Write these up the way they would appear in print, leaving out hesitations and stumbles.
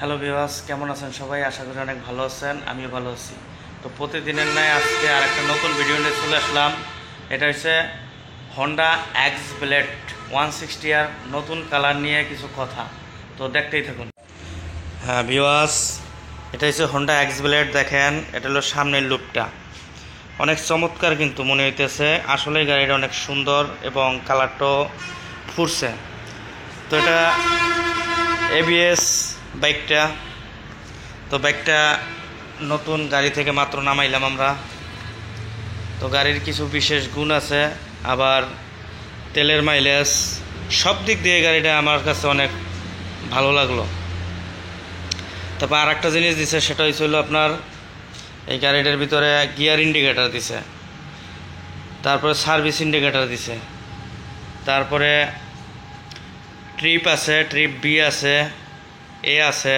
Hello viewers, কেমন আছেন সবাই? আশা করি অনেক ভালো আছেন, আমিও ভালো আছি। তো প্রতিদিনের ন্যায় আজকে আর একটা নতুন ভিডিও নিয়ে চলে আসলাম। এটা হচ্ছে হন্ডা এক্স ব্লেড 160 আর নতুন কালার নিয়ে কিছু কথা। তো দেখতেই থাকুন। হ্যাঁ ভিউয়ার্স, এটা হচ্ছে হন্ডা এক্স ব্লেড। দেখেন, এটা হলো সামনের লুকটা অনেক চমৎকার কিন্তু মনে হইতেছে। আসলে গাড়িটা অনেক সুন্দর এবং কালারটাও ফুটছে। তো এটা এবিএস বাইকটা, তো বাইকটা নতুন গাড়ি থেকে মাত্র নামাইলাম আমরা। তো গাড়ির কিছু বিশেষ গুণ আছে, আবার তেলের মাইলেজ, সব দিক দিয়ে গাড়িটা আমার কাছে অনেক ভালো লাগলো। তারপর আর একটা জিনিস দিছে, সেটা হয়েছিল আপনার এই গাড়িটার ভিতরে গিয়ার ইন্ডিকেটার দিছে, তারপরে সার্ভিস ইন্ডিকেটার দিছে, তারপরে ট্রিপ আছে, ট্রিপ বি আছে, এ আছে।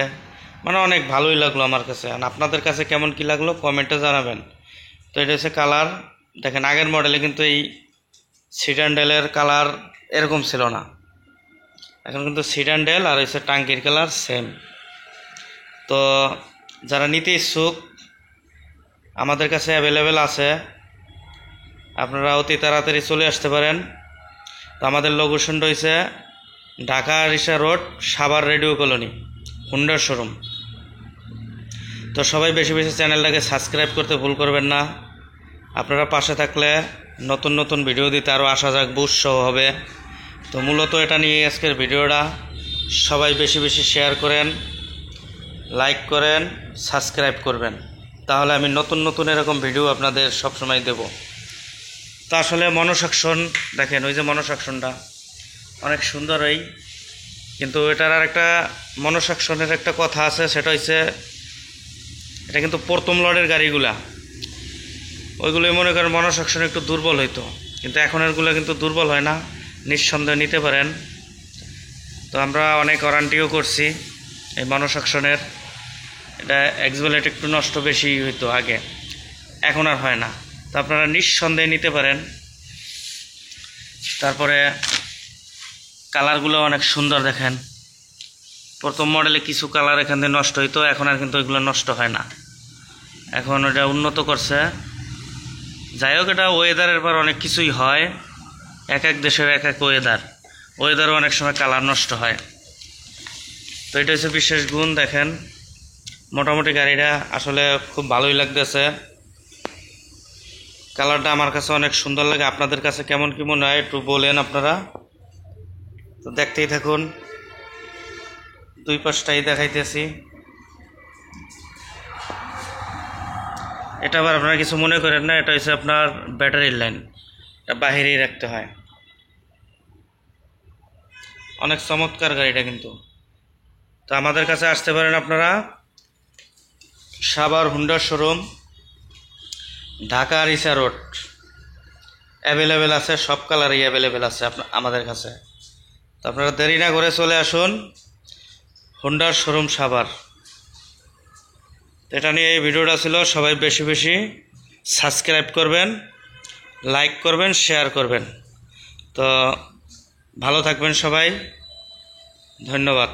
মানে অনেক ভালোই লাগলো আমার কাছে। আর আপনাদের কাছে কেমন কি লাগলো কমেন্টে জানাবেন। তো এটা হচ্ছে কালার। দেখেন, আগের মডেলে কিন্তু এই সিডান্ডেলের কালার এরকম ছিল না, এখন কিন্তু সিডান্ডেল আর হচ্ছে টাঙ্কির কালার সেম। তো যারা নিতে ইচ্ছুক আমাদের কাছে অ্যাভেলেবেল আছে, আপনারা অতি তাড়াতাড়ি চলে আসতে পারেন। তো আমাদের লোকেশনটা হয়েছে Dhaka Aricha road, Savar radio colony, হুন্ডার শোরুম। তো সবাই বেশি বেশি চ্যানেলটাকে সাবস্ক্রাইব করতে ভুল করবেন না। আপনারা পাশে থাকলে নতুন নতুন ভিডিও দিতে আরও আসা যাক, উৎসাহ হবে। তো মূলত এটা নিয়ে আজকের ভিডিওটা। সবাই বেশি বেশি শেয়ার করেন, লাইক করেন, সাবস্ক্রাইব করবেন, তাহলে আমি নতুন নতুন এরকম ভিডিও আপনাদের সবসময় দেব। তো আসলে মনোসাকশন দেখেন, ওই যে মনোসাকশনটা অনেক সুন্দর। কিন্তু এটার আর একটা মনোসাকশনের একটা কথা আছে, সেটা হচ্ছে এটা কিন্তু প্রথম লটের গাড়িগুলা, ওইগুলোই মনে করেন মনোসাকশন একটু দুর্বল হইতো, কিন্তু এখনেরগুলো কিন্তু দুর্বল হয় না, নিঃসন্দেহে নিতে পারেন। তো আমরা অনেক ওয়ারেন্টিও করছি এই মনোসাকশনের। এটা এক্সবেলেট একটু নষ্ট বেশি হইতো আগে, এখন আর হয় না। তো আপনারা নিঃসন্দেহে নিতে পারেন। তারপরে কালারগুলো অনেক সুন্দর। দেখেন, প্রথম মডেলে কিছু কালার এখান থেকে নষ্ট হইতো, এখন আর কিন্তু ওইগুলো নষ্ট হয় না, এখন ওটা উন্নত করছে। যাই হোক, এটা ওয়েদারের পর অনেক কিছুই হয়, এক এক দেশের এক এক ওয়েদারও অনেক সময় কালার নষ্ট হয়। তো এটা হচ্ছে বিশেষ গুণ। দেখেন, মোটামুটি গাড়িটা আসলে খুব ভালোই লাগতেছে। কালারটা আমার কাছে অনেক সুন্দর লাগে। আপনাদের কাছে কেমন কি মনে হয় একটু বলেন আপনারা। তো দেখতেই থাকুন, দুই পাশটাই দেখাইতেছি। এটা আবার আপনারা কিছু মনে করেন না, এটা হচ্ছে আপনার ব্যাটারির লাইন, এটা বাহিরেই রাখতে হয়। অনেক চমৎকার গাড়িটা কিন্তু। তো আমাদের কাছে আসতে পারেন আপনারা, সাভার হুন্ডার showroom, Dhaka Aricha road. Available আছে, সব কালারই অ্যাভেলেবেল আছে আমাদের কাছে। তো আপনারা দেরি না করে চলে আসুন হুন্ডার শোরুম সাভার। এটা নিয়ে এই ভিডিওটা ছিল। সবাই বেশি বেশি সাবস্ক্রাইব করবেন, লাইক করবেন, শেয়ার করবেন। তো ভালো থাকবেন সবাই, ধন্যবাদ।